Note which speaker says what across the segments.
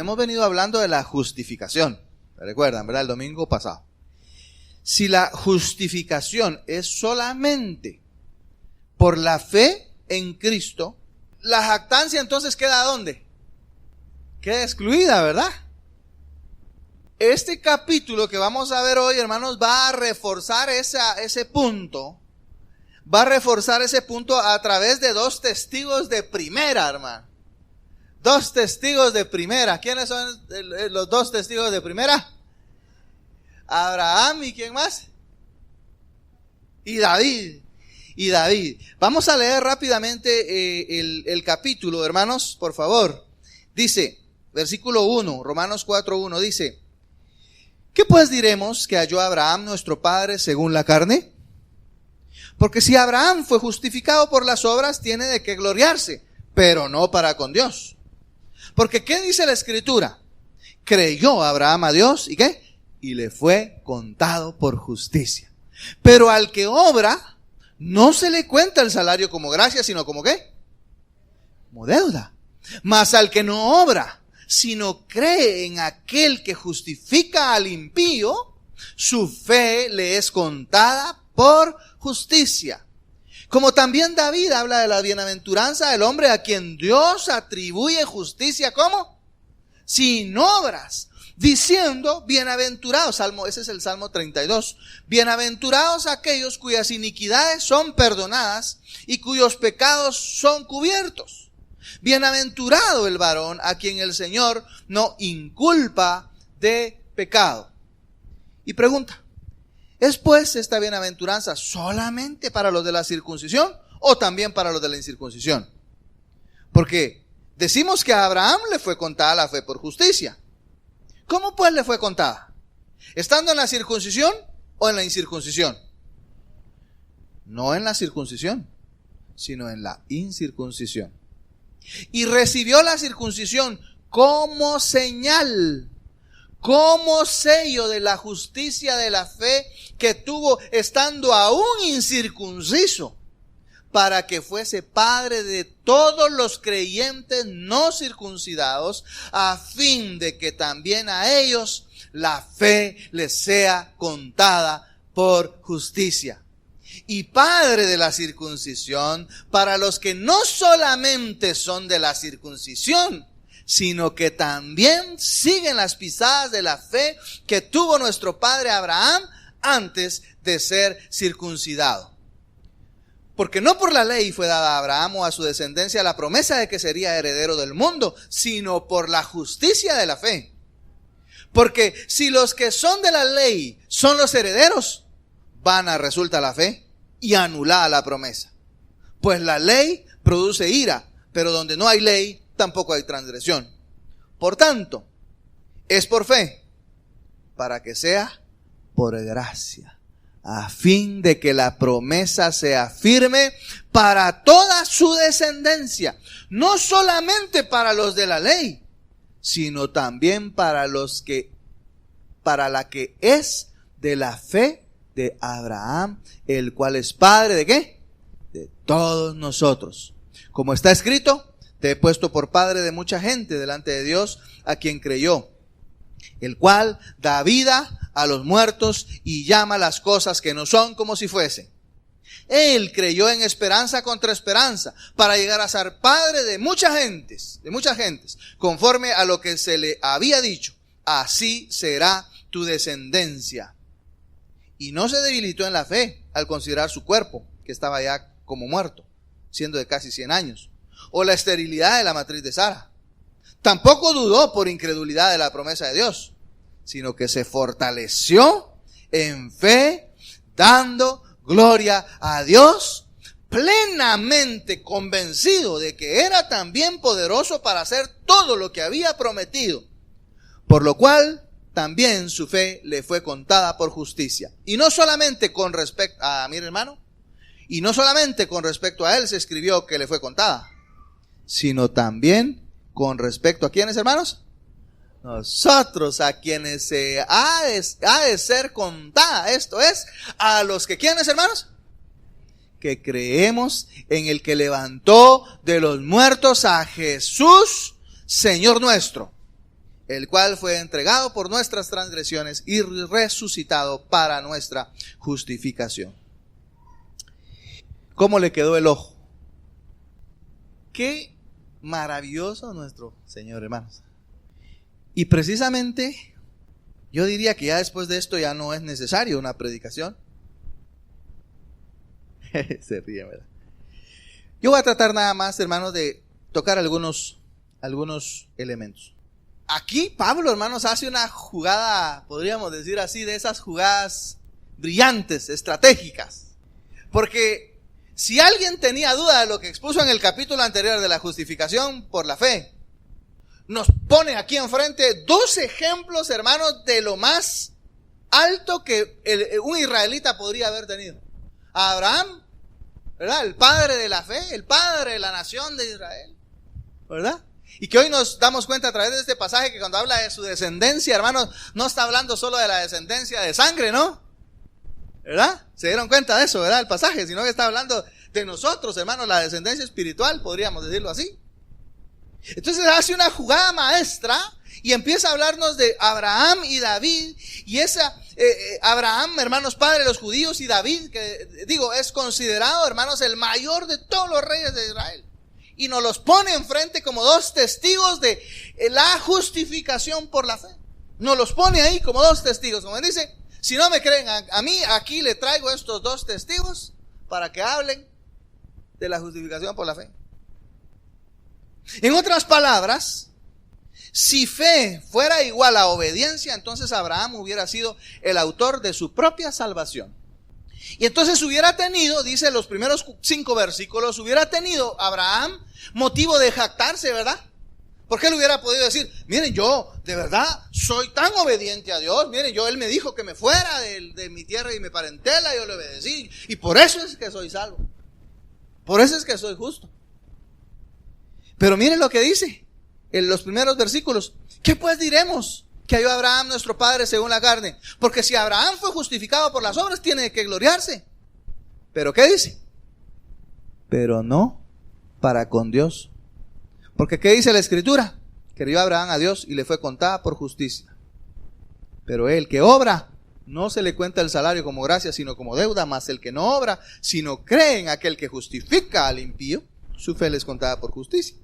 Speaker 1: Hemos venido hablando de la justificación. ¿Recuerdan, verdad? El domingo pasado. Si la justificación es solamente por la fe en Cristo, la jactancia entonces queda ¿dónde? Queda excluida, ¿verdad? Este capítulo que vamos a ver hoy, hermanos, va a reforzar ese punto. Va a reforzar ese punto a través de dos testigos de primera, hermano. Dos testigos de primera. ¿Quiénes son los dos testigos de primera? Abraham y ¿quién más? Y David. Vamos a leer rápidamente el capítulo, hermanos, por favor. Dice, versículo 1, Romanos 4:1, dice: ¿qué pues diremos que halló Abraham nuestro padre según la carne? Porque si Abraham fue justificado por las obras, tiene de qué gloriarse, pero no para con Dios. Porque ¿qué dice la Escritura? Creyó Abraham a Dios, ¿y qué? Y le fue contado por justicia. Pero al que obra, no se le cuenta el salario como gracia, sino como ¿qué? Como deuda. Mas al que no obra, sino cree en aquel que justifica al impío, su fe le es contada por justicia. Como también David habla de la bienaventuranza del hombre a quien Dios atribuye justicia, ¿cómo? Sin obras, diciendo, bienaventurados, ese es el Salmo 32, bienaventurados aquellos cuyas iniquidades son perdonadas y cuyos pecados son cubiertos. Bienaventurado el varón a quien el Señor no inculpa de pecado. Y pregunta, ¿es pues esta bienaventuranza solamente para los de la circuncisión o también para los de la incircuncisión? Porque decimos que a Abraham le fue contada la fe por justicia. ¿Cómo pues le fue contada? ¿Estando en la circuncisión o en la incircuncisión? No en la circuncisión, sino en la incircuncisión. Y recibió la circuncisión como señal, como sello de la justicia de la fe que tuvo estando aún incircunciso, para que fuese padre de todos los creyentes no circuncidados, a fin de que también a ellos la fe les sea contada por justicia. Y padre de la circuncisión para los que no solamente son de la circuncisión, sino que también siguen las pisadas de la fe que tuvo nuestro padre Abraham antes de ser circuncidado. Porque no por la ley fue dada a Abraham o a su descendencia la promesa de que sería heredero del mundo, sino por la justicia de la fe. Porque si los que son de la ley son los herederos, vana resulta la fe y anulada la promesa. Pues la ley produce ira, pero donde no hay ley, tampoco hay transgresión. Por tanto, es por fe, para que sea por gracia, a fin de que la promesa sea firme para toda su descendencia, no solamente para los de la ley, sino también para la que es de la fe de Abraham, el cual es padre ¿de qué? De todos nosotros. Como está escrito, te he puesto por padre de mucha gente delante de Dios, a quien creyó, el cual da vida a los muertos y llama las cosas que no son como si fuesen. Él creyó en esperanza contra esperanza, para llegar a ser padre de muchas gentes, conforme a lo que se le había dicho, así será tu descendencia. Y no se debilitó en la fe al considerar su cuerpo, que estaba ya como muerto, siendo de casi 100 años, o la esterilidad de la matriz de Sara. Tampoco dudó por incredulidad de la promesa de Dios, sino que se fortaleció en fe, dando gloria a Dios, plenamente convencido de que era también poderoso para hacer todo lo que había prometido, por lo cual también su fe le fue contada por justicia. Y no solamente con respecto a, mire hermano, y no solamente con respecto a él se escribió que le fue contada, sino también con respecto a ¿quiénes, hermanos? Nosotros, a quienes se ha de ser contada. Esto es, a los que ¿quiénes, hermanos? Que creemos en el que levantó de los muertos a Jesús, Señor nuestro, el cual fue entregado por nuestras transgresiones y resucitado para nuestra justificación. ¿Cómo le quedó el ojo? Qué maravilloso nuestro Señor, hermanos. Y precisamente yo diría que ya después de esto ya no es necesario una predicación. Se ríe, ¿verdad? Yo voy a tratar nada más, hermanos, de tocar algunos elementos. Aquí Pablo, hermanos, hace una jugada, podríamos decir así, de esas jugadas brillantes, estratégicas. Porque si alguien tenía duda de lo que expuso en el capítulo anterior de la justificación por la fe, nos pone aquí enfrente dos ejemplos, hermanos, de lo más alto que un israelita podría haber tenido. A Abraham, ¿verdad? El padre de la fe, el padre de la nación de Israel, ¿verdad? Y que hoy nos damos cuenta a través de este pasaje que cuando habla de su descendencia, hermanos, no está hablando solo de la descendencia de sangre, ¿no? ¿Verdad? Se dieron cuenta de eso, ¿verdad? El pasaje, sino que está hablando de nosotros, hermanos, la descendencia espiritual, podríamos decirlo así. Entonces hace una jugada maestra y empieza a hablarnos de Abraham y David, y Abraham, hermanos, padre de los judíos, y David, que es considerado, hermanos, el mayor de todos los reyes de Israel. Y nos los pone enfrente como dos testigos de la justificación por la fe. Nos los pone ahí como dos testigos. Como dice, si no me creen a mí, aquí le traigo estos dos testigos para que hablen de la justificación por la fe. En otras palabras, si fe fuera igual a obediencia, entonces Abraham hubiera sido el autor de su propia salvación. Y entonces hubiera tenido, dice los primeros 5 versículos, hubiera tenido Abraham motivo de jactarse, ¿verdad? Porque él hubiera podido decir, miren, yo de verdad soy tan obediente a Dios, miren, él me dijo que me fuera de mi tierra y mi parentela, yo le obedecí, y por eso es que soy salvo, por eso es que soy justo. Pero miren lo que dice en los primeros versículos. ¿Qué pues diremos que halló Abraham nuestro padre según la carne? Porque si Abraham fue justificado por las obras, tiene que gloriarse. ¿Pero qué dice? Pero no para con Dios. Porque ¿qué dice la Escritura? Que vio Abraham a Dios y le fue contada por justicia. Pero el que obra, no se le cuenta el salario como gracia, sino como deuda. Mas el que no obra, sino cree en aquel que justifica al impío, su fe le es contada por justicia.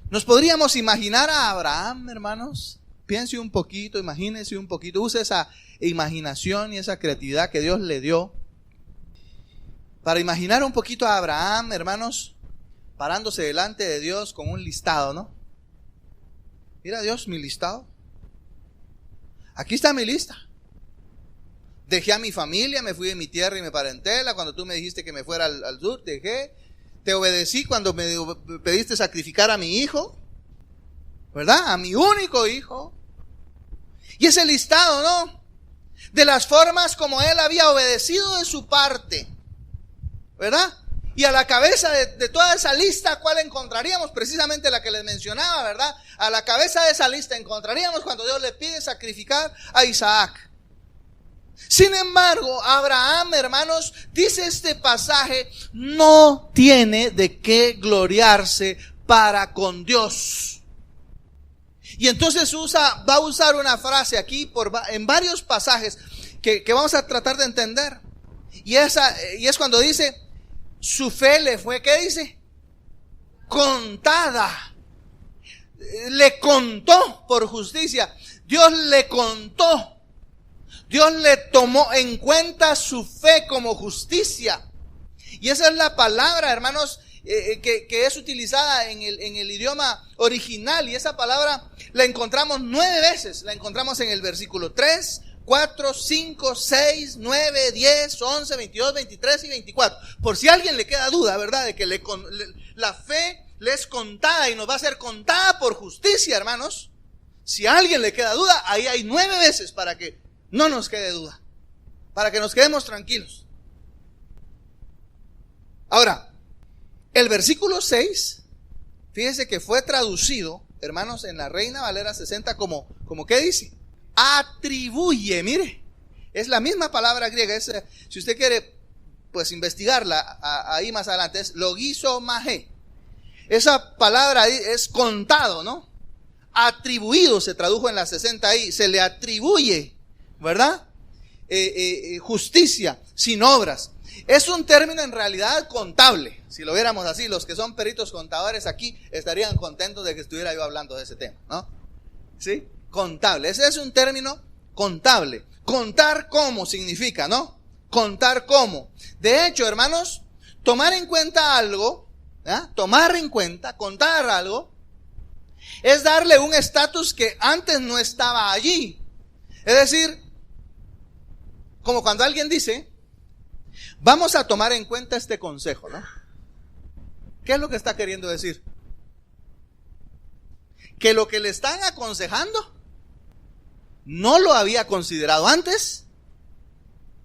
Speaker 1: ¿Nos podríamos imaginar a Abraham, hermanos? Piense un poquito, imagínese un poquito, use esa imaginación y esa creatividad que Dios le dio para imaginar un poquito a Abraham, hermanos, parándose delante de Dios con un listado, ¿no? Mira, Dios, mi listado. Aquí está mi lista. Dejé a mi familia, me fui de mi tierra y mi parentela. Cuando tú me dijiste que me fuera al sur, dejé. Te obedecí cuando me pediste sacrificar a mi hijo, ¿verdad? A mi único hijo. Y ese listado, ¿no? De las formas como él había obedecido de su parte, ¿verdad? Y a la cabeza de toda esa lista, ¿cuál encontraríamos? Precisamente la que les mencionaba, ¿verdad? A la cabeza de esa lista encontraríamos cuando Dios le pide sacrificar a Isaac. Sin embargo, Abraham, hermanos, dice este pasaje, no tiene de qué gloriarse para con Dios. Y entonces va a usar una frase aquí en varios pasajes que vamos a tratar de entender. Y es cuando dice, su fe le fue, ¿qué dice? Contada. Le contó por justicia. Dios le contó. Dios le tomó en cuenta su fe como justicia. Y esa es la palabra, hermanos, que es utilizada en el idioma original. Y esa palabra la encontramos 9 veces. La encontramos en el versículo 3, 4, 5, 6, 9, 10, 11, 22, 23 y 24. Por si a alguien le queda duda, ¿verdad? De que la fe le es contada y nos va a ser contada por justicia, hermanos. Si a alguien le queda duda, ahí hay 9 veces para que no nos quede duda, para que nos quedemos tranquilos. Ahora, el versículo 6, fíjense que fue traducido, hermanos, en la Reina Valera 60 como ¿qué dice? Atribuye, mire, es la misma palabra griega, si usted quiere, pues investigarla ahí más adelante, es logizomai. Esa palabra ahí es contado, ¿no? atribuido, se tradujo en la 60 ahí, se le atribuye, ¿verdad? Justicia sin obras. Es un término en realidad contable. Si lo viéramos así, los que son peritos contadores aquí estarían contentos de que estuviera yo hablando de ese tema, ¿no? ¿Sí? Contable. Ese es un término contable. Contar cómo significa, ¿no? Contar cómo. De hecho, hermanos, tomar en cuenta algo, tomar en cuenta, contar algo, es darle un estatus que antes no estaba allí. Es decir, como cuando alguien dice, vamos a tomar en cuenta este consejo, ¿no? ¿Qué es lo que está queriendo decir? Que lo que le están aconsejando no lo había considerado antes,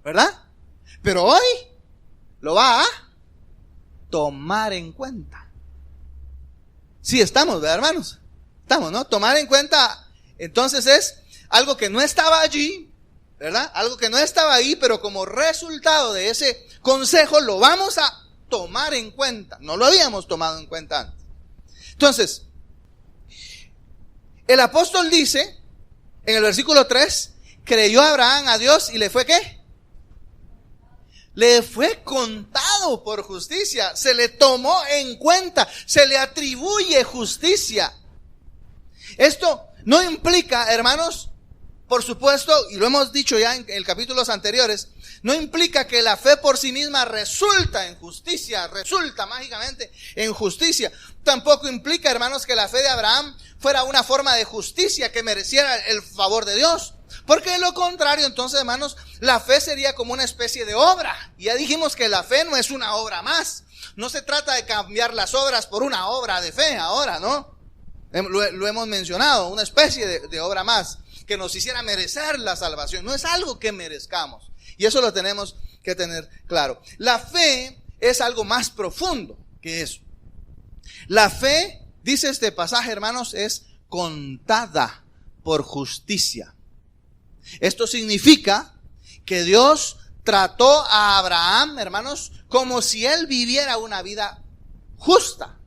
Speaker 1: ¿verdad? Pero hoy lo va a tomar en cuenta. Sí, estamos, ¿verdad, hermanos? Estamos, ¿no? Tomar en cuenta, entonces es algo que no estaba allí, ¿verdad? Algo que no estaba ahí, pero como resultado de ese consejo lo vamos a tomar en cuenta. No lo habíamos tomado en cuenta antes. Entonces, el apóstol dice, en el versículo 3, creyó Abraham a Dios y le fue ¿qué? Le fue contado por justicia, se le tomó en cuenta, se le atribuye justicia. Esto no implica, hermanos, por supuesto, y lo hemos dicho ya en capítulos anteriores, no implica que la fe por sí misma resulta en justicia, resulta mágicamente en justicia. Tampoco implica, hermanos, que la fe de Abraham fuera una forma de justicia que mereciera el favor de Dios. Porque de lo contrario, entonces, hermanos, la fe sería como una especie de obra. Y ya dijimos que la fe no es una obra más. No se trata de cambiar las obras por una obra de fe ahora, ¿no? Lo hemos mencionado, una especie de obra más que nos hiciera merecer la salvación. No es algo que merezcamos. Y eso lo tenemos que tener claro. La fe es algo más profundo que eso. La fe, dice este pasaje, hermanos, es contada por justicia. Esto significa que Dios trató a Abraham, hermanos, como si él viviera una vida justa.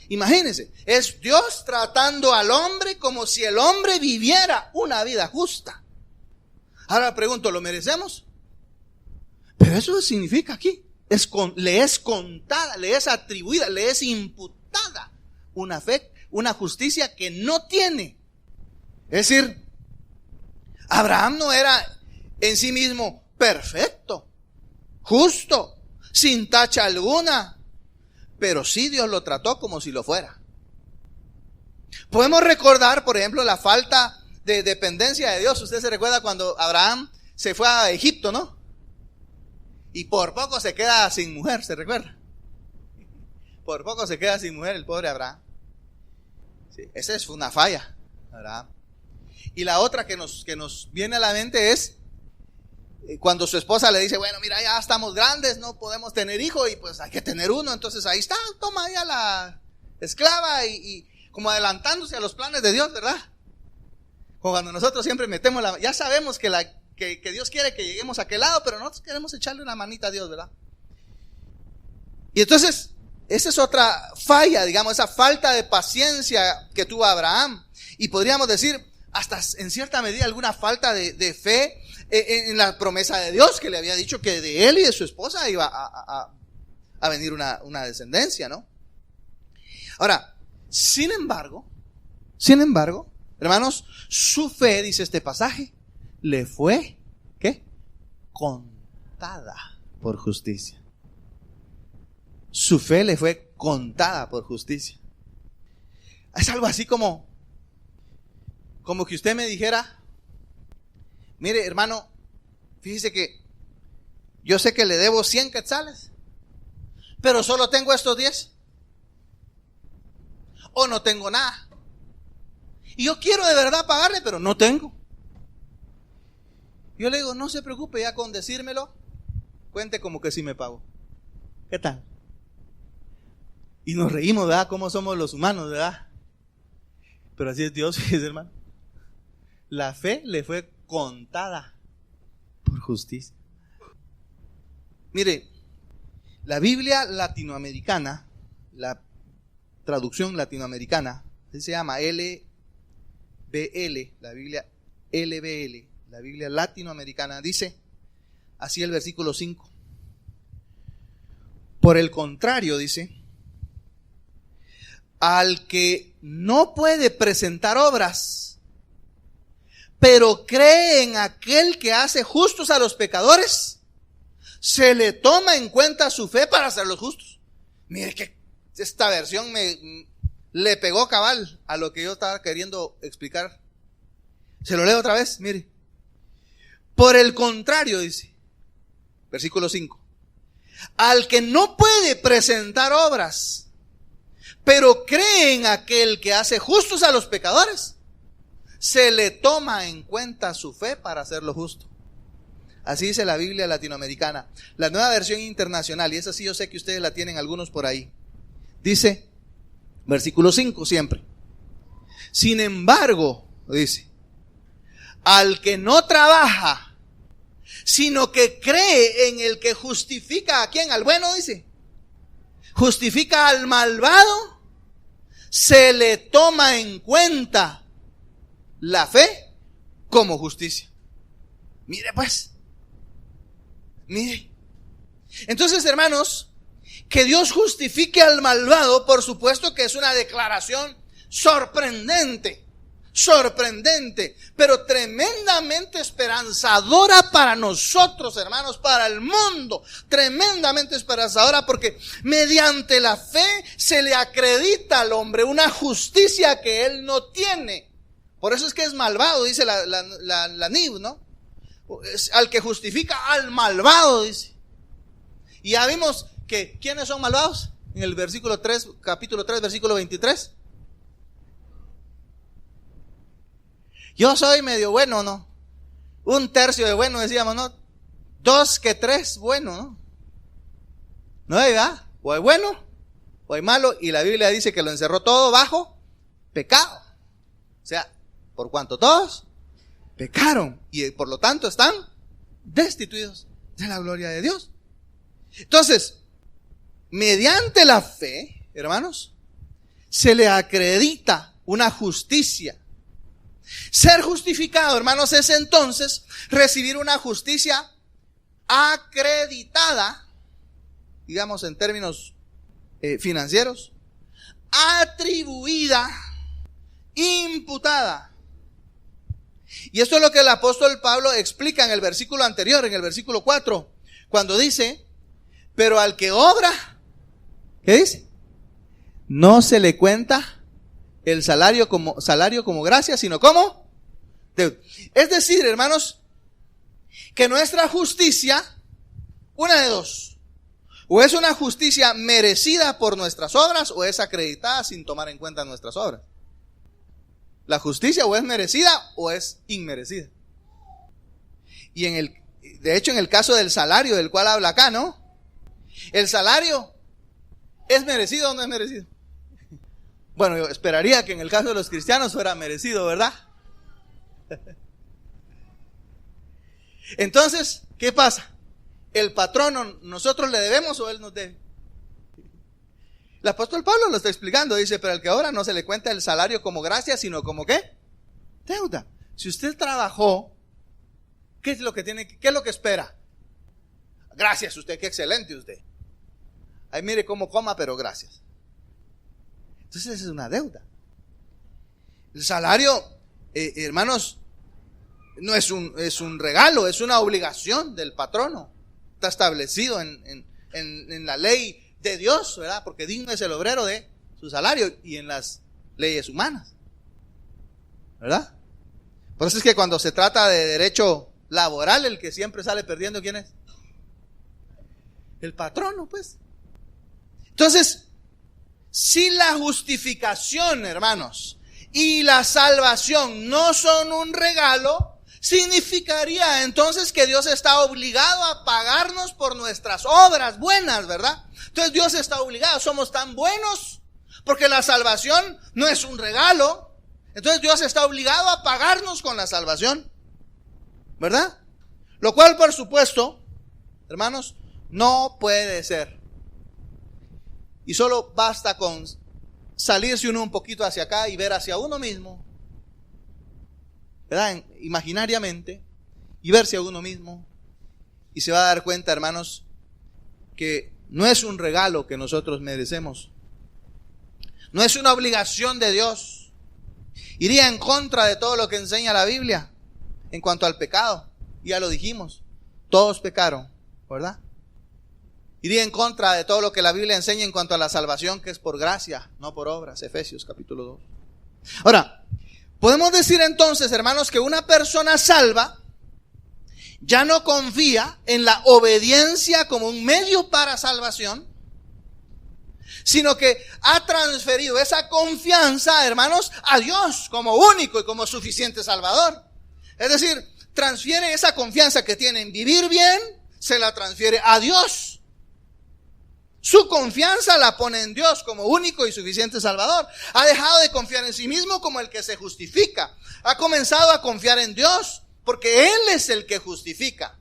Speaker 1: Imagínense, es Dios tratando al hombre como si el hombre viviera una vida justa. Ahora pregunto, ¿lo merecemos? Pero eso significa aquí, le es contada, le es atribuida, le es imputada una fe, una justicia que no tiene. Es decir, Abraham no era en sí mismo perfecto, justo, sin tacha alguna, pero sí Dios lo trató como si lo fuera. Podemos recordar, por ejemplo, la falta de dependencia de Dios. Usted se recuerda cuando Abraham se fue a Egipto, ¿no? Y por poco se queda sin mujer, ¿se recuerda? Por poco se queda sin mujer el pobre Abraham. Sí, esa es una falla, Abraham. Y la otra que nos viene a la mente es cuando su esposa le dice, bueno, mira, ya estamos grandes, no podemos tener hijo y pues hay que tener uno. Entonces ahí está, toma ya la esclava y como adelantándose a los planes de Dios, ¿verdad? Cuando nosotros siempre metemos ya sabemos que Dios quiere que lleguemos a aquel lado, pero nosotros queremos echarle una manita a Dios, ¿verdad? Y entonces, esa es otra falla, digamos, esa falta de paciencia que tuvo Abraham. Y podríamos decir, hasta en cierta medida, alguna falta de fe en la promesa de Dios, que le había dicho que de él y de su esposa iba a venir una descendencia, ¿no? Ahora, sin embargo, hermanos, su fe, dice este pasaje, le fue, ¿qué? Contada por justicia. Su fe le fue contada por justicia. Es algo así como que usted me dijera, mire, hermano, fíjese que yo sé que le debo 100 quetzales, pero solo tengo estos 10. O no tengo nada. Y yo quiero de verdad pagarle, pero no tengo. Yo le digo, no se preocupe, ya con decírmelo, cuente como que sí me pago. ¿Qué tal? Y nos reímos, ¿verdad? Cómo somos los humanos, ¿verdad? Pero así es Dios, fíjese, hermano. La fe le fue contada por justicia. Mire, la Biblia latinoamericana, la traducción latinoamericana, se llama LSM, la Biblia LBL, la Biblia latinoamericana, dice así el versículo 5. Por el contrario, dice, al que no puede presentar obras, pero cree en aquel que hace justos a los pecadores, se le toma en cuenta su fe para hacerlos justos. Mire que esta versión le pegó cabal a lo que yo estaba queriendo explicar. Se lo leo otra vez, mire. Por el contrario, dice, versículo 5. Al que no puede presentar obras, pero cree en aquel que hace justos a los pecadores, se le toma en cuenta su fe para hacerlo justo. Así dice la Biblia latinoamericana. La Nueva Versión Internacional, y esa sí yo sé que ustedes la tienen algunos por ahí, dice, versículo 5 siempre. Sin embargo, dice, al que no trabaja, sino que cree en el que justifica a quién, al bueno, dice, justifica al malvado, se le toma en cuenta la fe como justicia. Mire pues, mire. Entonces, hermanos, que Dios justifique al malvado, por supuesto que es una declaración sorprendente, pero tremendamente esperanzadora para nosotros, hermanos, para el mundo, tremendamente esperanzadora, porque mediante la fe se le acredita al hombre una justicia que él no tiene. Por eso es que es malvado, dice la NIV, ¿no? Al que justifica al malvado, dice. Y ya vimos que ¿quiénes son malvados? En el versículo 3, capítulo 3, versículo 23. Yo soy medio bueno, ¿no? Un tercio de bueno, decíamos, ¿no? 2 que 3 bueno, ¿no? ¿No hay, verdad? O hay bueno, o hay malo, y la Biblia dice que lo encerró todo bajo pecado. O sea, por cuanto todos pecaron, y por lo tanto están destituidos de la gloria de Dios. Entonces, mediante la fe, hermanos, se le acredita una justicia. Ser justificado, hermanos, es entonces recibir una justicia acreditada, digamos en términos financieros, atribuida, imputada. Y esto es lo que el apóstol Pablo explica en el versículo anterior, en el versículo 4, cuando dice, pero al que obra, ¿qué dice? No se le cuenta el salario como gracia, sino como deuda. Es decir, hermanos, que nuestra justicia, una de dos, o es una justicia merecida por nuestras obras, o es acreditada sin tomar en cuenta nuestras obras. La justicia o es merecida o es inmerecida. Y de hecho en el caso del salario del cual habla acá, ¿no? El salario, ¿es merecido o no es merecido? Bueno, yo esperaría que en el caso de los cristianos fuera merecido, ¿verdad? Entonces, ¿qué pasa? ¿El patrono nosotros le debemos o él nos debe? El apóstol Pablo lo está explicando, dice, pero al que ahora no se le cuenta el salario como gracia, sino como ¿qué? Deuda. Si usted trabajó, ¿qué es lo que tiene? ¿Qué es lo que espera? Gracias usted, qué excelente usted. Ahí mire cómo coma, pero gracias. Entonces es una deuda. El salario, hermanos, no es un regalo, es una obligación del patrono. Está establecido en la ley de Dios, ¿verdad? Porque digno es el obrero de su salario, y en las leyes humanas, ¿verdad? Por eso es que cuando se trata de derecho laboral, el que siempre sale perdiendo, ¿quién es? El patrono, pues. Entonces, si la justificación, hermanos, y la salvación no son un regalo, significaría entonces que Dios está obligado a pagarnos por nuestras obras buenas, ¿verdad? Entonces Dios está obligado, somos tan buenos, porque la salvación no es un regalo. Entonces Dios está obligado a pagarnos con la salvación, ¿verdad? Lo cual, por supuesto, hermanos, no puede ser. Y solo basta con salirse uno un poquito hacia acá y ver hacia uno mismo ¿verdad? Imaginariamente, y verse a uno mismo, y se va a dar cuenta, hermanos, que no es un regalo que nosotros merecemos, no es una obligación de Dios. Iría en contra de todo lo que enseña la Biblia en cuanto al pecado. Ya lo dijimos, todos pecaron, ¿verdad? Iría en contra de todo lo que la Biblia enseña en cuanto a la salvación, que es por gracia, no por obras. Efesios capítulo 2. Ahora, podemos decir entonces, hermanos, que una persona salva ya no confía en la obediencia como un medio para salvación, sino que ha transferido esa confianza, hermanos, a Dios como único y como suficiente Salvador. Es decir, transfiere esa confianza que tiene en vivir bien, se la transfiere a Dios. Su confianza la pone en Dios como único y suficiente Salvador. Ha dejado de confiar en sí mismo como el que se justifica. Ha comenzado a confiar en Dios porque Él es el que justifica.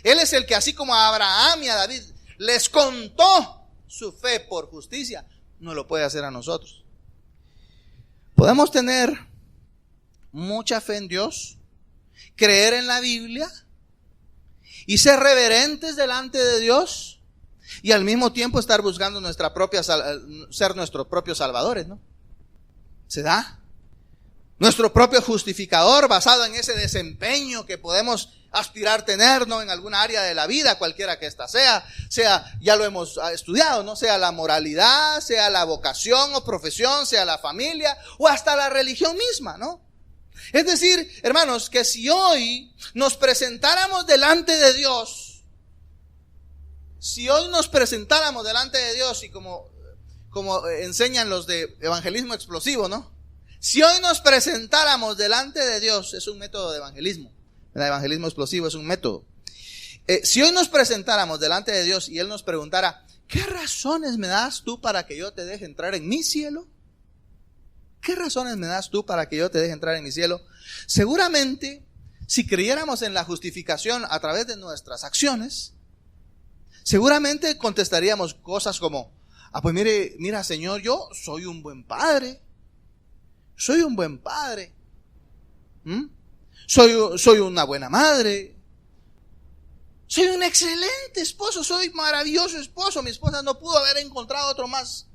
Speaker 1: Él es el que, así como a Abraham y a David les contó su fe por justicia, no lo puede hacer a nosotros. Podemos tener mucha fe en Dios, creer en la Biblia y ser reverentes delante de Dios, y al mismo tiempo estar buscando ser nuestros propios salvadores, ¿no? ¿Se da? Nuestro propio justificador basado en ese desempeño que podemos aspirar tener, ¿no? En alguna área de la vida, cualquiera que ésta sea, ya lo hemos estudiado, ¿no? Sea la moralidad, sea la vocación o profesión, sea la familia o hasta la religión misma, ¿no? Es decir, hermanos, que si hoy nos presentáramos delante de Dios, y como enseñan los de evangelismo explosivo, ¿no? Si hoy nos presentáramos delante de Dios, es un método de evangelismo. El evangelismo explosivo es un método. Si hoy nos presentáramos delante de Dios y Él nos preguntara, ¿qué razones me das tú para que yo te deje entrar en mi cielo? ¿Qué razones me das tú para que yo te deje entrar en mi cielo? Seguramente, si creyéramos en la justificación a través de nuestras acciones, seguramente contestaríamos cosas como, pues mira Señor, yo soy un buen padre. Soy un buen padre. Soy una buena madre. Soy un excelente esposo. Soy maravilloso esposo. Mi esposa no pudo haber encontrado otro más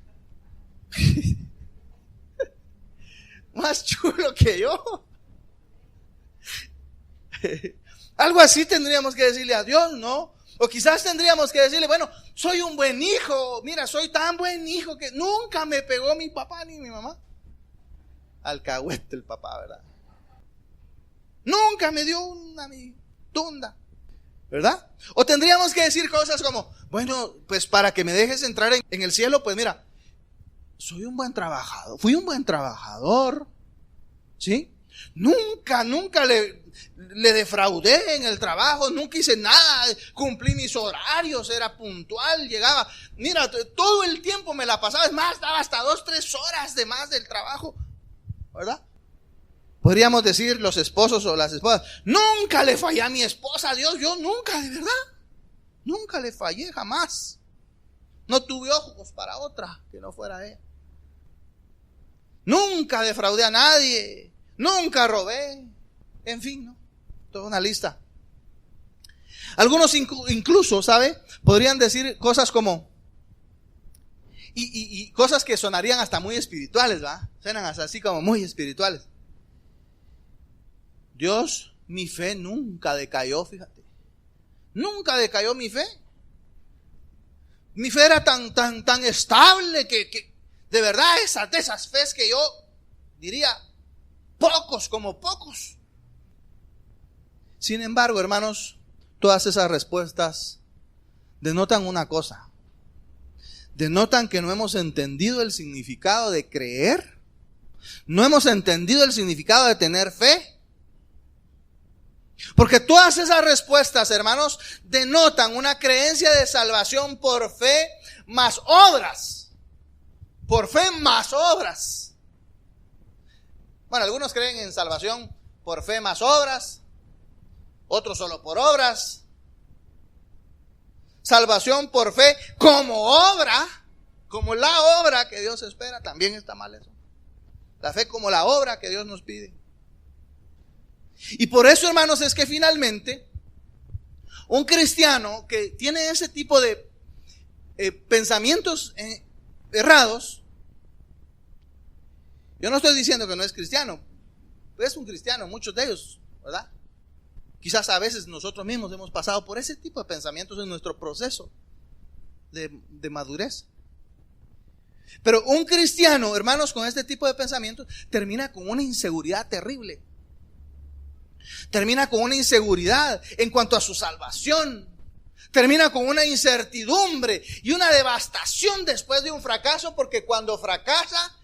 Speaker 1: chulo que yo. Algo así tendríamos que decirle a Dios, ¿no? O quizás tendríamos que decirle, bueno, soy un buen hijo. Mira, soy tan buen hijo que nunca me pegó mi papá ni mi mamá. Alcahuete el papá, ¿verdad? Nunca me dio una tunda, ¿verdad? O tendríamos que decir cosas como, bueno, pues para que me dejes entrar en el cielo, pues mira, fui un buen trabajador, ¿sí? Nunca le defraudé en el trabajo, nunca hice nada, cumplí mis horarios, era puntual, llegaba, mira, todo el tiempo me la pasaba, es más, daba hasta 2-3 horas de más del trabajo, ¿verdad? Podríamos decir los esposos o las esposas, nunca le fallé a mi esposa, Dios, yo nunca, de verdad, nunca le fallé, jamás. No tuve ojos para otra que no fuera ella. Nunca defraudé a nadie, nunca robé, en fin, ¿no? Toda una lista. Algunos incluso, ¿sabe? Podrían decir cosas como, y cosas que sonarían hasta muy espirituales, ¿verdad? Suenan hasta así como muy espirituales. Dios, mi fe nunca decayó, fíjate. Nunca decayó mi fe. Mi fe era tan estable que de verdad de esas fes que yo diría pocos. Sin embargo, hermanos, todas esas respuestas denotan una cosa. Denotan que no hemos entendido el significado de creer. No hemos entendido el significado de tener fe. Porque todas esas respuestas, hermanos, denotan una creencia de salvación por fe más obras. Por fe más obras. Bueno, algunos creen en salvación por fe más obras, otros solo por obras. Salvación por fe como obra, como la obra que Dios espera, también está mal eso. La fe como la obra que Dios nos pide. Y por eso, hermanos, es que finalmente un cristiano que tiene ese tipo de pensamientos errados, yo no estoy diciendo que no es cristiano, es un cristiano, muchos de ellos, ¿verdad? Quizás a veces nosotros mismos hemos pasado por ese tipo de pensamientos en nuestro proceso de madurez. Pero un cristiano, hermanos, con este tipo de pensamientos termina con una inseguridad terrible. Termina con una inseguridad en cuanto a su salvación. Termina con una incertidumbre y una devastación después de un fracaso, porque cuando fracasa,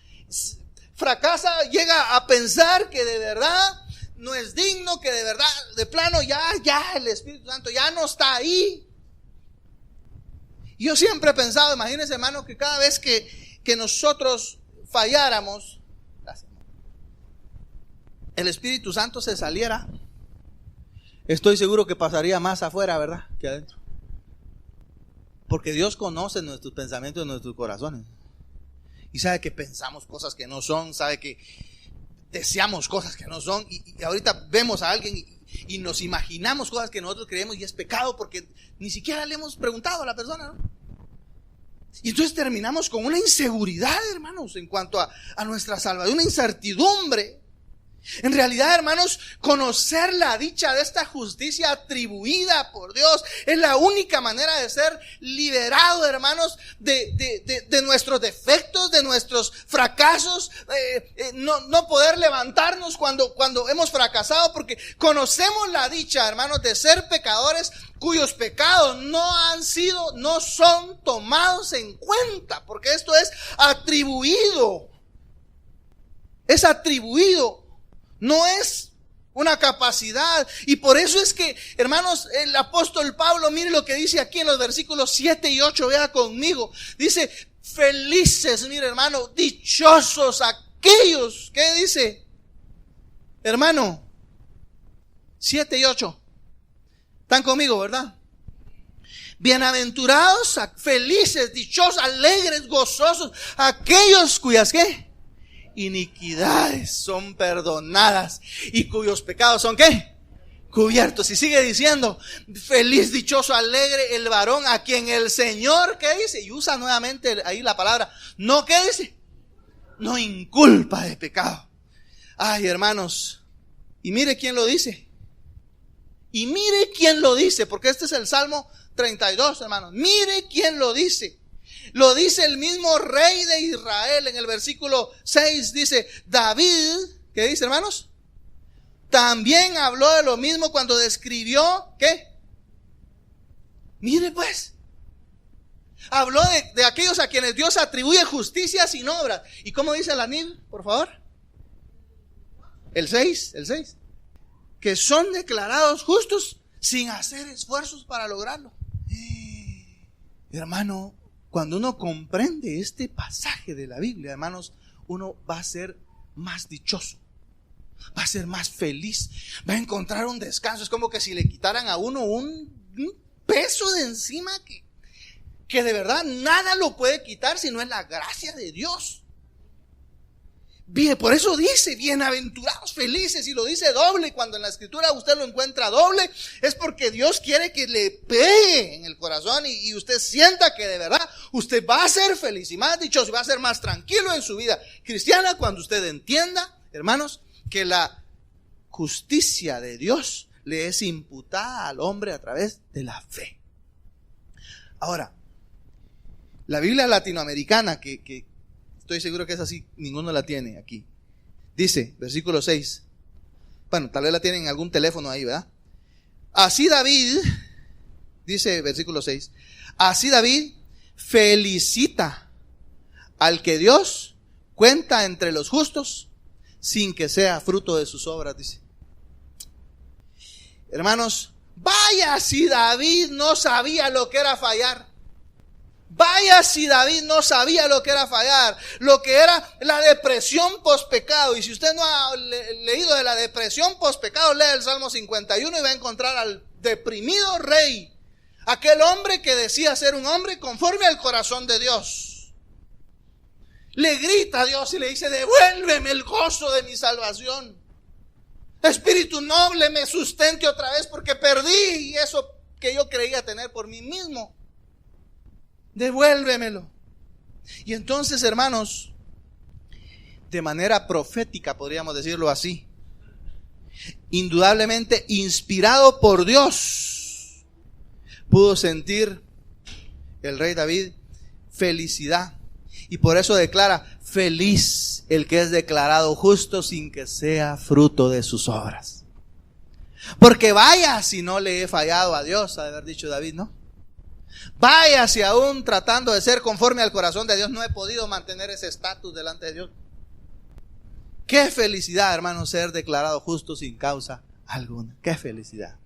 Speaker 1: llega a pensar que de verdad no es digno, que de verdad, de plano, ya el Espíritu Santo ya no está ahí. Yo siempre he pensado, imagínense, hermano, que cada vez que nosotros falláramos, el Espíritu Santo se saliera, estoy seguro que pasaría más afuera, ¿verdad?, que adentro. Porque Dios conoce nuestros pensamientos y nuestros corazones. Y sabe que pensamos cosas que no son, sabe que deseamos cosas que no son. Y ahorita vemos a alguien y nos imaginamos cosas que nosotros creemos y es pecado porque ni siquiera le hemos preguntado a la persona, ¿no? Y entonces terminamos con una inseguridad, hermanos, en cuanto a nuestra salvación, una incertidumbre. En realidad, hermanos, conocer la dicha de esta justicia atribuida por Dios es la única manera de ser liberado, hermanos, de nuestros defectos, de nuestros fracasos, no poder levantarnos cuando hemos fracasado, porque conocemos la dicha, hermanos, de ser pecadores cuyos pecados no son tomados en cuenta, porque esto es atribuido. Es atribuido. No es una capacidad. Y por eso es que, hermanos, el apóstol Pablo, mire lo que dice aquí en los versículos 7 y 8, vea conmigo. Dice, felices, mire, hermano, dichosos aquellos. ¿Qué dice? Hermano, 7 y 8. ¿Están conmigo, verdad? Bienaventurados, felices, dichosos, alegres, gozosos, aquellos cuyas, ¿qué?, iniquidades son perdonadas y cuyos pecados son, ¿qué?, cubiertos. Y sigue diciendo, feliz, dichoso, alegre el varón a quien el Señor, ¿qué dice? Y usa nuevamente ahí la palabra, no, ¿qué dice? No inculpa de pecado. Ay, hermanos, y mire quién lo dice. Y mire quién lo dice, porque este es el Salmo 32, hermanos. Mire quién lo dice. Lo dice el mismo rey de Israel en el versículo 6. Dice, David, ¿qué dice, hermanos? También habló de lo mismo cuando describió, ¿qué? Mire pues. Habló de aquellos a quienes Dios atribuye justicia sin obras. ¿Y cómo dice el anil, por favor? El 6. Que son declarados justos sin hacer esfuerzos para lograrlo. Hermano, cuando uno comprende este pasaje de la Biblia, hermanos, uno va a ser más dichoso, va a ser más feliz, va a encontrar un descanso. Es como que si le quitaran a uno un peso de encima que de verdad nada lo puede quitar si no es la gracia de Dios. Bien, por eso dice bienaventurados, felices, y lo dice doble. Cuando en la escritura usted lo encuentra doble, es porque Dios quiere que le pegue en el corazón y usted sienta que de verdad usted va a ser feliz y más dichoso y va a ser más tranquilo en su vida cristiana cuando usted entienda, hermanos, que la justicia de Dios le es imputada al hombre a través de la fe. Ahora, la Biblia latinoamericana, que estoy seguro que es así, ninguno la tiene aquí. Dice, versículo 6. Bueno, tal vez la tienen en algún teléfono ahí, ¿verdad? Así David, dice versículo 6, así David felicita al que Dios cuenta entre los justos sin que sea fruto de sus obras, dice. Hermanos, vaya si David no sabía lo que era fallar. Vaya si David no sabía lo que era fallar, lo que era la depresión pospecado. Y si usted no ha leído de la depresión pospecado, lea el Salmo 51 y va a encontrar al deprimido rey, aquel hombre que decía ser un hombre conforme al corazón de Dios. Le grita a Dios y le dice, devuélveme el gozo de mi salvación. Espíritu noble, me sustente otra vez porque perdí eso que yo creía tener por mí mismo. Devuélvemelo. Y entonces, hermanos, de manera profética, podríamos decirlo así, indudablemente inspirado por Dios, pudo sentir el rey David felicidad. Y por eso declara: feliz el que es declarado justo sin que sea fruto de sus obras. Porque vaya si no le he fallado a Dios, ha de haber dicho David, ¿no? Vaya si aún tratando de ser conforme al corazón de Dios no he podido mantener ese estatus delante de Dios. Qué felicidad, hermanos, ser declarado justo sin causa alguna. Qué felicidad.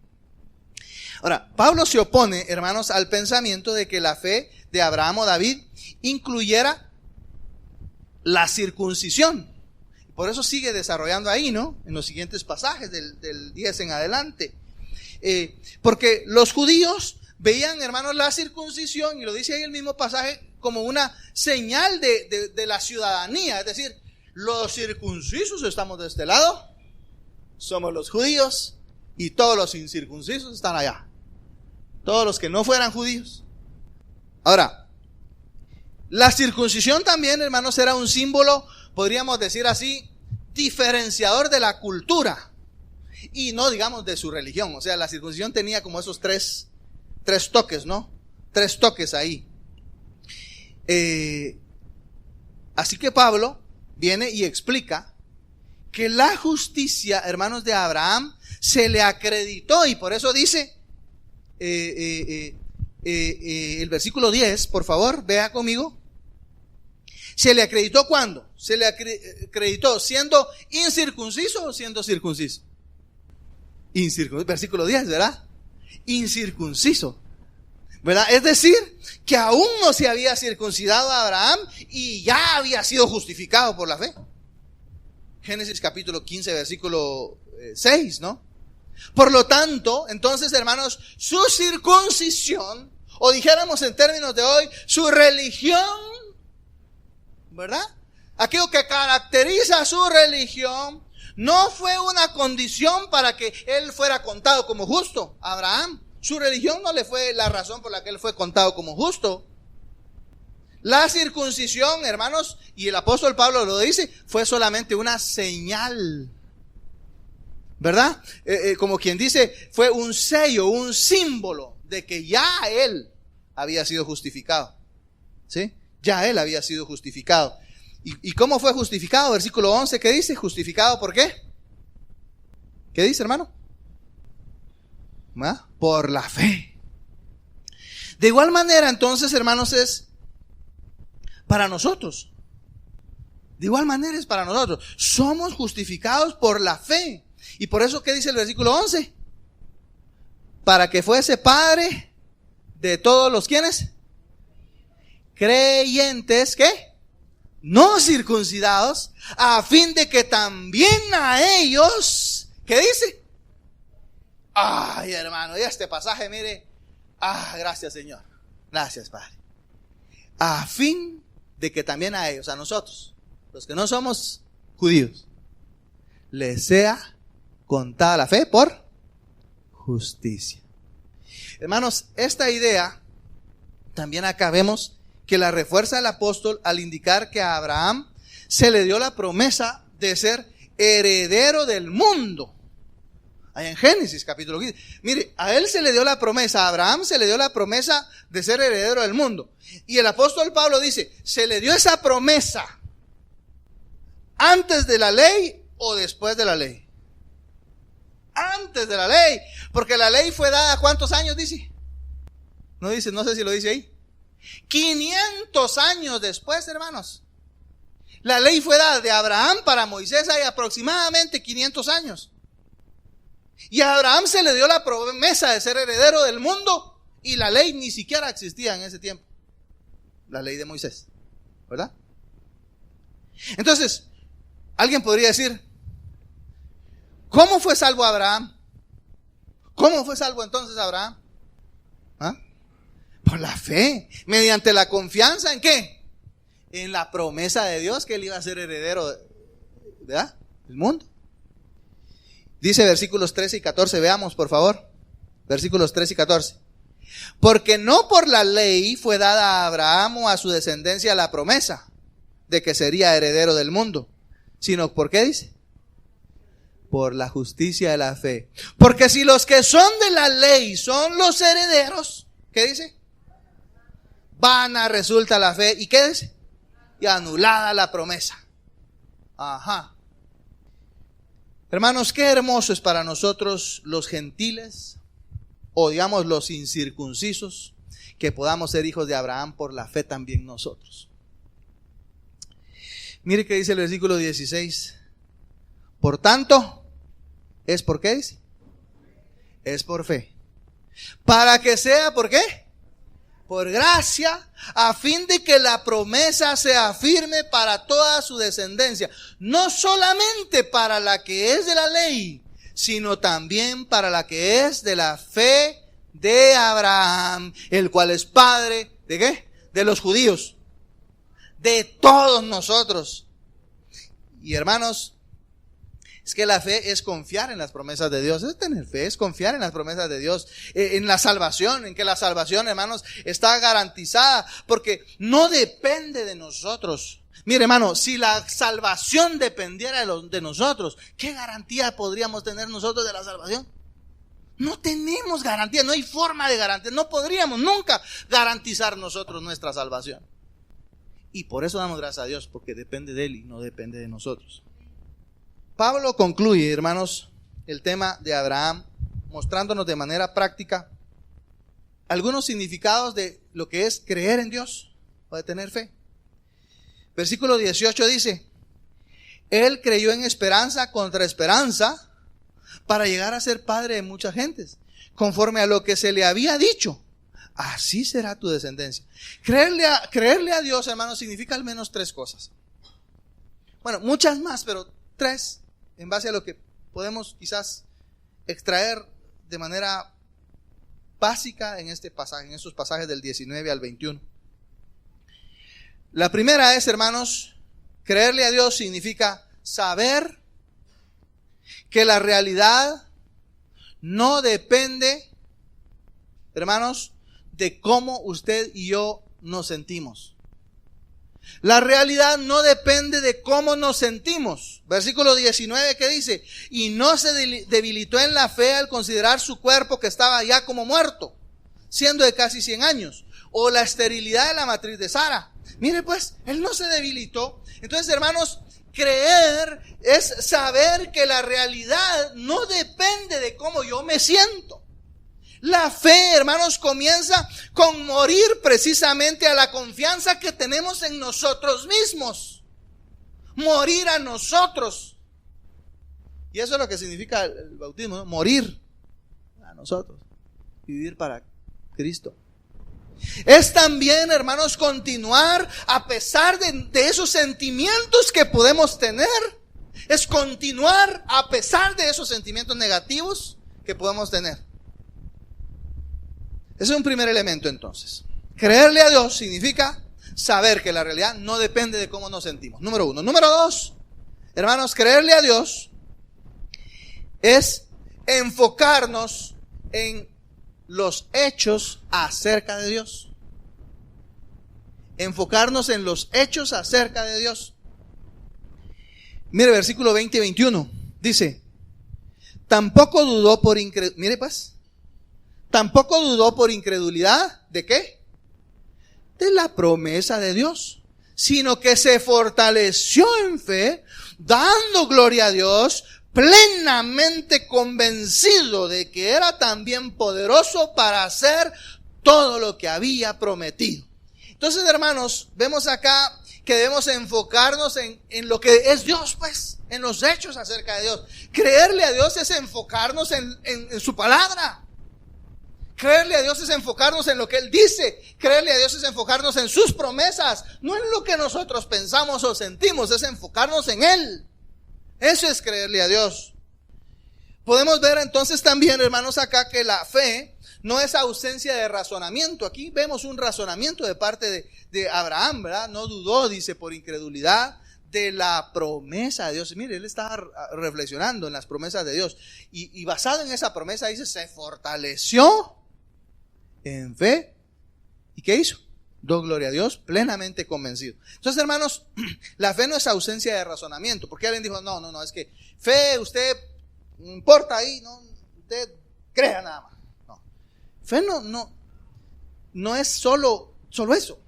Speaker 1: Ahora, Pablo se opone, hermanos, al pensamiento de que la fe de Abraham o David incluyera la circuncisión. Por eso sigue desarrollando ahí, ¿no? En los siguientes pasajes del 10 en adelante. Porque los judíos veían, hermanos, la circuncisión, y lo dice ahí el mismo pasaje, como una señal de la ciudadanía. Es decir, los circuncisos estamos de este lado, somos los judíos, y todos los incircuncisos están allá. Todos los que no fueran judíos. Ahora, la circuncisión también, hermanos, era un símbolo, podríamos decir así, diferenciador de la cultura y no, digamos, de su religión. O sea, la circuncisión tenía como esos tres toques, ¿no? 3 toques ahí. Así que Pablo viene y explica que la justicia, hermanos, de Abraham se le acreditó, y por eso dice el versículo 10, por favor, vea conmigo. ¿Se le acreditó cuándo? ¿Se le acreditó siendo incircunciso o siendo circunciso? Incircunciso, versículo 10, ¿verdad? Incircunciso, ¿verdad? Es decir, que aún no se había circuncidado a Abraham y ya había sido justificado por la fe. Génesis capítulo 15, versículo 6, ¿no? Por lo tanto, entonces, hermanos, su circuncisión, o dijéramos en términos de hoy, su religión, ¿verdad? Aquello que caracteriza su religión no fue una condición para que él fuera contado como justo. Abraham, su religión no le fue la razón por la que él fue contado como justo. La circuncisión, hermanos, y el apóstol Pablo lo dice, fue solamente una señal, ¿verdad? Como quien dice, fue un sello, un símbolo de que ya él había sido justificado, ¿sí? Ya él había sido justificado. ¿Y cómo fue justificado? Versículo 11, ¿qué dice? ¿Justificado por qué? ¿Qué dice, hermano? ¿Ah? Por la fe. De igual manera, entonces, hermanos, es para nosotros. De igual manera es para nosotros. Somos justificados por la fe. Y por eso, ¿qué dice el versículo 11? Para que fuese padre de todos los quienes creyentes, ¿qué? No circuncidados, a fin de que también a ellos, ¿qué dice? Ay, hermano, y este pasaje, mire, gracias, Señor, gracias, Padre. A fin de que también a ellos, a nosotros, los que no somos judíos, les sea contada la fe por justicia. Hermanos, esta idea también acá vemos que la refuerza el apóstol al indicar que a Abraham se le dio la promesa de ser heredero del mundo. Ahí en Génesis capítulo 15. Mire, a él se le dio la promesa, a Abraham se le dio la promesa de ser heredero del mundo. Y el apóstol Pablo dice, ¿se le dio esa promesa antes de la ley o después de la ley? Antes de la ley, porque la ley fue dada ¿cuántos años dice? No dice, no sé si lo dice ahí. 500 años después, hermanos. La ley fue dada de Abraham para Moisés hay aproximadamente 500 años. Y a Abraham se le dio la promesa de ser heredero del mundo y la ley ni siquiera existía en ese tiempo. La ley de Moisés, ¿verdad? Entonces, alguien podría decir, ¿cómo fue salvo Abraham? ¿Cómo fue salvo entonces Abraham? ¿Ah? Por la fe, mediante la confianza ¿en qué? En la promesa de Dios que él iba a ser heredero, ¿verdad? Del mundo. Dice versículos 13 y 14, veamos por favor. Versículos 13 y 14. Porque no por la ley fue dada a Abraham o a su descendencia la promesa de que sería heredero del mundo, sino, ¿por qué dice? Por la justicia de la fe. Porque si los que son de la ley son los herederos, ¿qué dice? Vana resulta la fe. ¿Y qué dice? Y anulada la promesa. Ajá. Hermanos, qué hermoso es para nosotros los gentiles, o digamos los incircuncisos, que podamos ser hijos de Abraham por la fe también nosotros. Mire que dice el versículo 16. Por tanto, ¿es por qué dice? Es por fe. Para que sea, ¿por qué? Por gracia, a fin de que la promesa sea firme para toda su descendencia. No solamente para la que es de la ley, sino también para la que es de la fe de Abraham, el cual es padre, ¿de qué? De los judíos, de todos nosotros. Y hermanos, es que la fe es confiar en las promesas de Dios, es tener fe, es confiar en las promesas de Dios, en la salvación, en que la salvación, hermanos, está garantizada, porque no depende de nosotros. Mire, hermano, si la salvación dependiera de nosotros, ¿qué garantía podríamos tener nosotros de la salvación? No tenemos garantía, no hay forma de garantía, no podríamos nunca garantizar nosotros nuestra salvación. Y por eso damos gracias a Dios, porque depende de Él y no depende de nosotros. Pablo concluye, hermanos, el tema de Abraham, mostrándonos de manera práctica algunos significados de lo que es creer en Dios o de tener fe. Versículo 18 dice: Él creyó en esperanza contra esperanza para llegar a ser padre de muchas gentes, conforme a lo que se le había dicho. Así será tu descendencia. Creerle a Dios, hermanos, significa al menos tres cosas. Bueno, muchas más, pero tres, en base a lo que podemos quizás extraer de manera básica en este pasaje, en estos pasajes del 19 al 21. La primera es, hermanos, creerle a Dios significa saber que la realidad no depende, hermanos, de cómo usted y yo nos sentimos. La realidad no depende de cómo nos sentimos. Versículo 19, ¿qué dice? Y no se debilitó en la fe al considerar su cuerpo que estaba ya como muerto, siendo de casi 100 años, o la esterilidad de la matriz de Sara. Mire pues, él no se debilitó. Entonces, hermanos, creer es saber que la realidad no depende de cómo yo me siento. La fe, hermanos, comienza con morir precisamente a la confianza que tenemos en nosotros mismos. Morir a nosotros. Y eso es lo que significa el bautismo, ¿no? Morir a nosotros. Vivir para Cristo. Es también, hermanos, continuar a pesar de esos sentimientos que podemos tener. Es continuar a pesar de esos sentimientos negativos que podemos tener. Ese es un primer elemento, entonces. Creerle a Dios significa saber que la realidad no depende de cómo nos sentimos. Número uno. Número dos, hermanos, creerle a Dios es enfocarnos en los hechos acerca de Dios. Enfocarnos en los hechos acerca de Dios. Mire, versículo 20 y 21. Dice: tampoco dudó por incredulidad. Mire pues. Tampoco dudó por incredulidad. ¿De qué? De la promesa de Dios. Sino que se fortaleció en fe, dando gloria a Dios, plenamente convencido de que era también poderoso para hacer todo lo que había prometido. Entonces, hermanos, vemos acá que debemos enfocarnos en lo que es Dios, pues, en los hechos acerca de Dios. Creerle a Dios es enfocarnos en su palabra. Creerle a Dios es enfocarnos en lo que Él dice. Creerle a Dios es enfocarnos en sus promesas, no en lo que nosotros pensamos o sentimos, es enfocarnos en Él. Eso es creerle a Dios. Podemos ver entonces también, hermanos, acá que la fe no es ausencia de razonamiento. Aquí vemos un razonamiento de parte de Abraham, ¿verdad? No dudó, dice, por incredulidad, de la promesa de Dios. Mire, él está reflexionando en las promesas de Dios. Y basado en esa promesa dice, se fortaleció en fe. ¿Y qué hizo? Do gloria a Dios, plenamente convencido. Entonces, hermanos, la fe no es ausencia de razonamiento. Porque alguien dijo, no, es que fe, usted no importa ahí, no, usted crea nada más. No. Fe no es solo eso.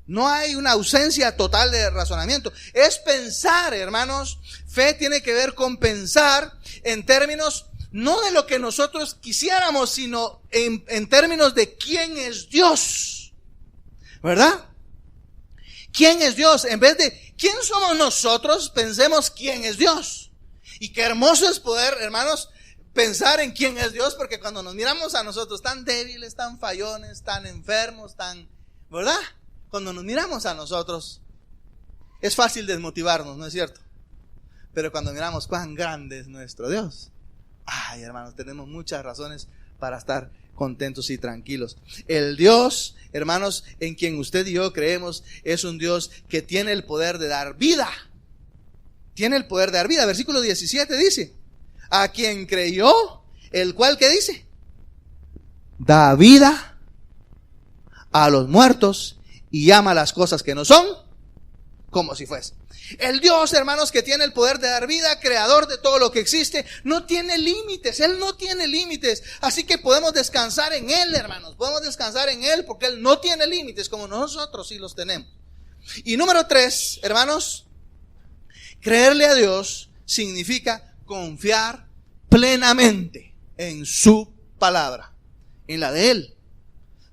Speaker 1: No hay una ausencia total de razonamiento. Es pensar, hermanos. Fe tiene que ver con pensar en términos no de lo que nosotros quisiéramos, sino en términos de quién es Dios. ¿Verdad? ¿Quién es Dios? En vez de quién somos nosotros, pensemos quién es Dios. Y qué hermoso es poder, hermanos, pensar en quién es Dios, porque cuando nos miramos a nosotros tan débiles, tan fallones, tan enfermos, ¿verdad? Cuando nos miramos a nosotros, es fácil desmotivarnos, ¿no es cierto? Pero cuando miramos cuán grande es nuestro Dios, ay, hermanos, tenemos muchas razones para estar contentos y tranquilos. El Dios, hermanos, en quien usted y yo creemos, es un Dios que tiene el poder de dar vida. Tiene el poder de dar vida. Versículo 17 dice, a quien creyó, el cual, ¿qué dice? Da vida a los muertos y llama las cosas que no son como si fuese. El Dios, hermanos, que tiene el poder de dar vida, creador de todo lo que existe, no tiene límites. Él no tiene límites. Así que podemos descansar en Él, hermanos. Podemos descansar en Él porque Él no tiene límites como nosotros sí los tenemos. Y número 3, hermanos, creerle a Dios significa confiar plenamente en su palabra, en la de Él.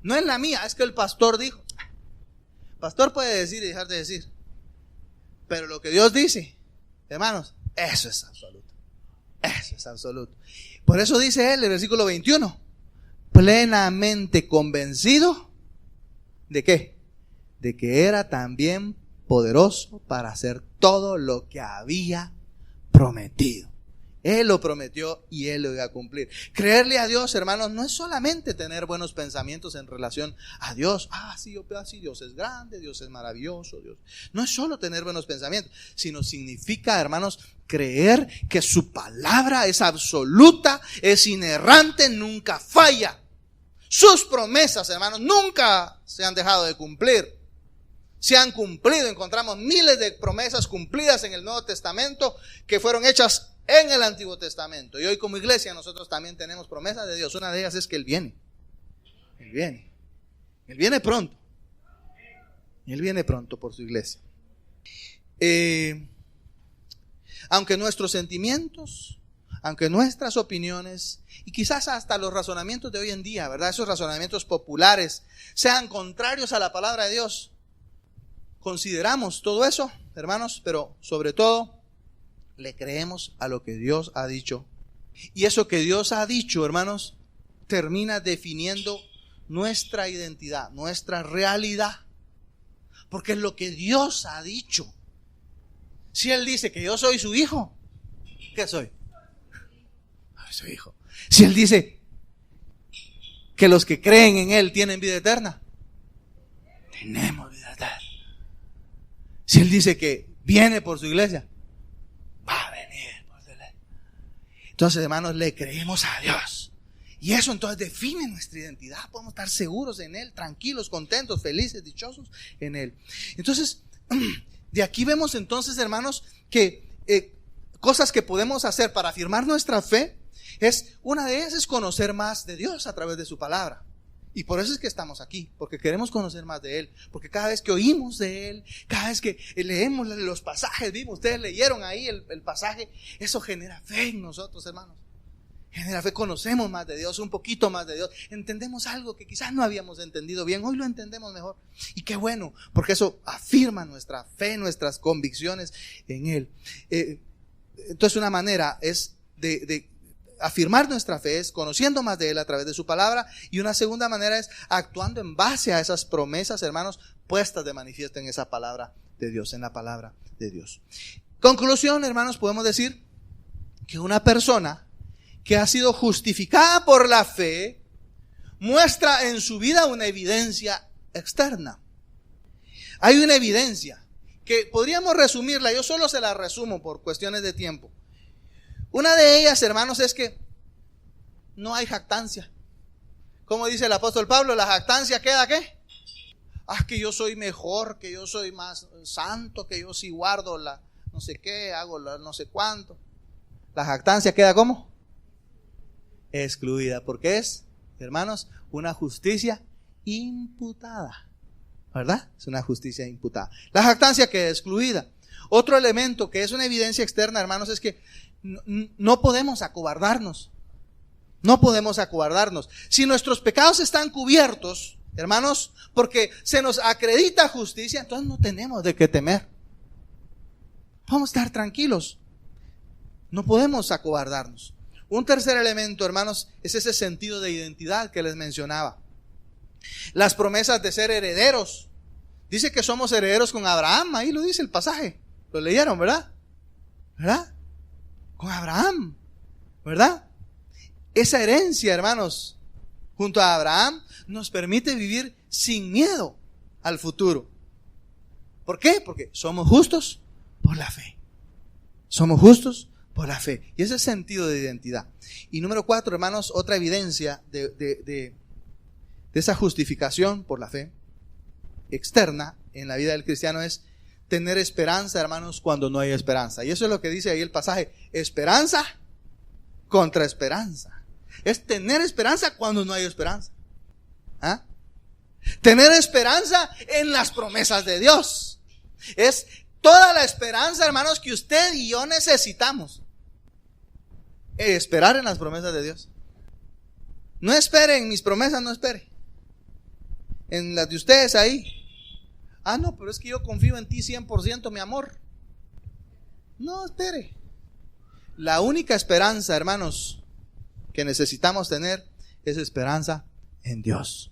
Speaker 1: No en la mía, es que el pastor dijo. Pastor puede decir y dejar de decir, pero lo que Dios dice, hermanos, eso es absoluto. Eso es absoluto. Por eso dice él, el versículo 21, plenamente convencido ¿de qué? De que era también poderoso para hacer todo lo que había prometido. Él lo prometió y Él lo iba a cumplir. Creerle a Dios, hermanos, no es solamente tener buenos pensamientos en relación a Dios. Sí, Dios es grande, Dios es maravilloso, Dios. No es solo tener buenos pensamientos, sino significa, hermanos, creer que su palabra es absoluta, es inerrante, nunca falla. Sus promesas, hermanos, nunca se han dejado de cumplir. Se han cumplido. Encontramos miles de promesas cumplidas en el Nuevo Testamento que fueron hechas en el Antiguo Testamento. Y hoy como iglesia nosotros también tenemos promesas de Dios. Una de ellas es que Él viene. Él viene. Él viene pronto. Él viene pronto por su iglesia. Aunque nuestros sentimientos, aunque nuestras opiniones y quizás hasta los razonamientos de hoy en día, ¿verdad? Esos razonamientos populares sean contrarios a la palabra de Dios. Consideramos todo eso, hermanos, pero sobre todo le creemos a lo que Dios ha dicho. Y eso que Dios ha dicho, hermanos, termina definiendo nuestra identidad, nuestra realidad. Porque es lo que Dios ha dicho. Si Él dice que yo soy su hijo, ¿qué soy? Soy hijo. Si Él dice que los que creen en Él tienen vida eterna, tenemos vida eterna. Si Él dice que viene por su iglesia, va a venir por su iglesia. Entonces, hermanos, le creemos a Dios. Y eso entonces define nuestra identidad. Podemos estar seguros en Él, tranquilos, contentos, felices, dichosos en Él. Entonces, de aquí vemos entonces, hermanos, que cosas que podemos hacer para afirmar nuestra fe, una de ellas es conocer más de Dios a través de su palabra. Y por eso es que estamos aquí, porque queremos conocer más de Él, porque cada vez que oímos de Él, cada vez que leemos los pasajes, ustedes leyeron ahí el pasaje, eso genera fe en nosotros, hermanos. Genera fe, conocemos más de Dios, un poquito más de Dios, entendemos algo que quizás no habíamos entendido bien, hoy lo entendemos mejor. Y qué bueno, porque eso afirma nuestra fe, nuestras convicciones en Él. Entonces una manera es de afirmar nuestra fe es conociendo más de Él a través de su palabra, y una segunda manera es actuando en base a esas promesas, hermanos, puestas de manifiesto en esa palabra de Dios, en la palabra de Dios. Conclusión, hermanos, podemos decir que una persona que ha sido justificada por la fe muestra en su vida una evidencia externa. Hay una evidencia que podríamos resumirla, yo solo se la resumo por cuestiones de tiempo. Una de ellas, hermanos, es que no hay jactancia. Como dice el apóstol Pablo, la jactancia queda ¿qué? Que yo soy mejor, que yo soy más santo, que yo sí guardo la no sé qué, hago la no sé cuánto. La jactancia queda ¿cómo? Excluida, porque es, hermanos, una justicia imputada, ¿verdad? Es una justicia imputada. La jactancia queda excluida. Otro elemento que es una evidencia externa, hermanos, es que no podemos acobardarnos. No podemos acobardarnos. Si nuestros pecados están cubiertos, hermanos, porque se nos acredita justicia, entonces no tenemos de qué temer. Vamos a estar tranquilos. No podemos acobardarnos. Un tercer elemento, hermanos, es ese sentido de identidad que les mencionaba. Las promesas de ser herederos. Dice que somos herederos con Abraham, ahí lo dice el pasaje. Lo leyeron, ¿verdad? ¿Verdad? Con Abraham, ¿verdad? Esa herencia, hermanos, junto a Abraham, nos permite vivir sin miedo al futuro. ¿Por qué? Porque somos justos por la fe. Somos justos por la fe. Y ese sentido de identidad. Y número 4, hermanos, otra evidencia de esa justificación por la fe externa en la vida del cristiano es tener esperanza, hermanos, cuando no hay esperanza. Y eso es lo que dice ahí el pasaje. Esperanza contra esperanza. Es tener esperanza cuando no hay esperanza. ¿Ah? Tener esperanza en las promesas de Dios. Es toda la esperanza, hermanos, que usted y yo necesitamos. Esperar en las promesas de Dios. No espere en mis promesas, no espere. En las de ustedes ahí. No, pero es que yo confío en ti 100%, mi amor. No, espere. La única esperanza, hermanos, que necesitamos tener es esperanza en Dios.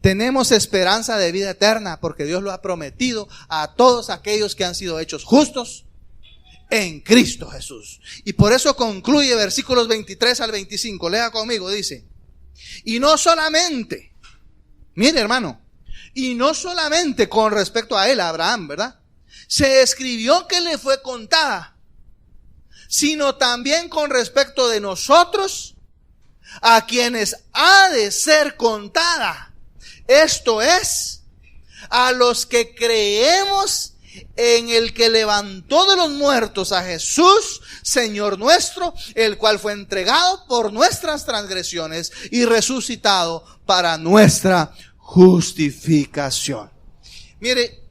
Speaker 1: Tenemos esperanza de vida eterna porque Dios lo ha prometido a todos aquellos que han sido hechos justos en Cristo Jesús. Y por eso concluye versículos 23 al 25. Lea conmigo, dice: y no solamente, mire hermano, y no solamente con respecto a él, a Abraham, ¿verdad? Se escribió que le fue contada, sino también con respecto de nosotros, a quienes ha de ser contada. Esto es, a los que creemos en el que levantó de los muertos a Jesús, Señor nuestro, el cual fue entregado por nuestras transgresiones y resucitado para nuestra justificación. Mire,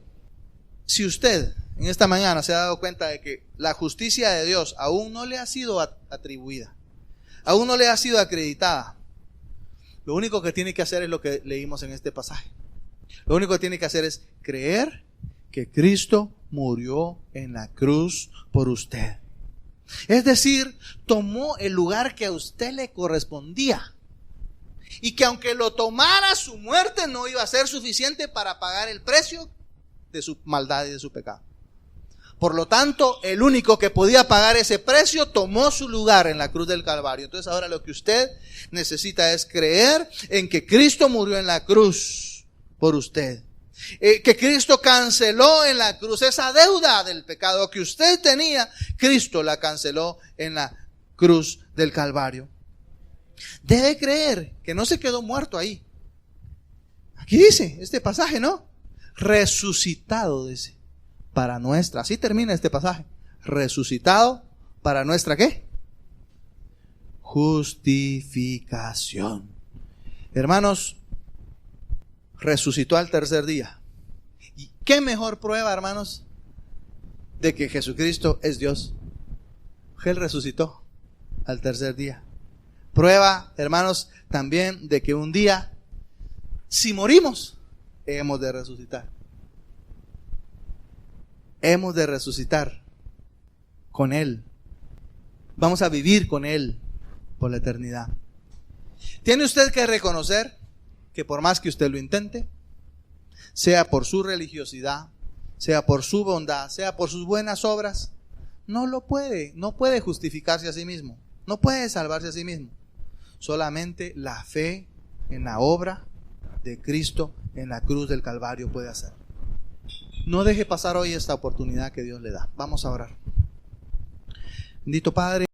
Speaker 1: si usted en esta mañana se ha dado cuenta de que la justicia de Dios aún no le ha sido atribuida, aún no le ha sido acreditada, lo único que tiene que hacer es lo que leímos en este pasaje. Lo único que tiene que hacer es creer que Cristo murió en la cruz por usted. Es decir, tomó el lugar que a usted le correspondía. Y que aunque lo tomara, su muerte no iba a ser suficiente para pagar el precio de su maldad y de su pecado. Por lo tanto, el único que podía pagar ese precio tomó su lugar en la cruz del Calvario. Entonces ahora lo que usted necesita es creer en que Cristo murió en la cruz por usted. Que Cristo canceló en la cruz esa deuda del pecado que usted tenía. Cristo la canceló en la cruz del Calvario. Debe creer que no se quedó muerto ahí. Aquí dice este pasaje, ¿no? Resucitado, dice. Para nuestra, así termina este pasaje. Resucitado para nuestra ¿qué? Justificación. Hermanos, resucitó al tercer día. ¿Y qué mejor prueba, hermanos, de que Jesucristo es Dios? Él resucitó al tercer día. Prueba, hermanos, también de que un día, si morimos, hemos de resucitar. Hemos de resucitar con Él. Vamos a vivir con Él por la eternidad. Tiene usted que reconocer que por más que usted lo intente, sea por su religiosidad, sea por su bondad, sea por sus buenas obras, no puede justificarse a sí mismo, no puede salvarse a sí mismo. Solamente la fe en la obra de Cristo en la cruz del Calvario puede hacer. no deje pasar hoy esta oportunidad que Dios le da. Vamos a orar. Bendito Padre.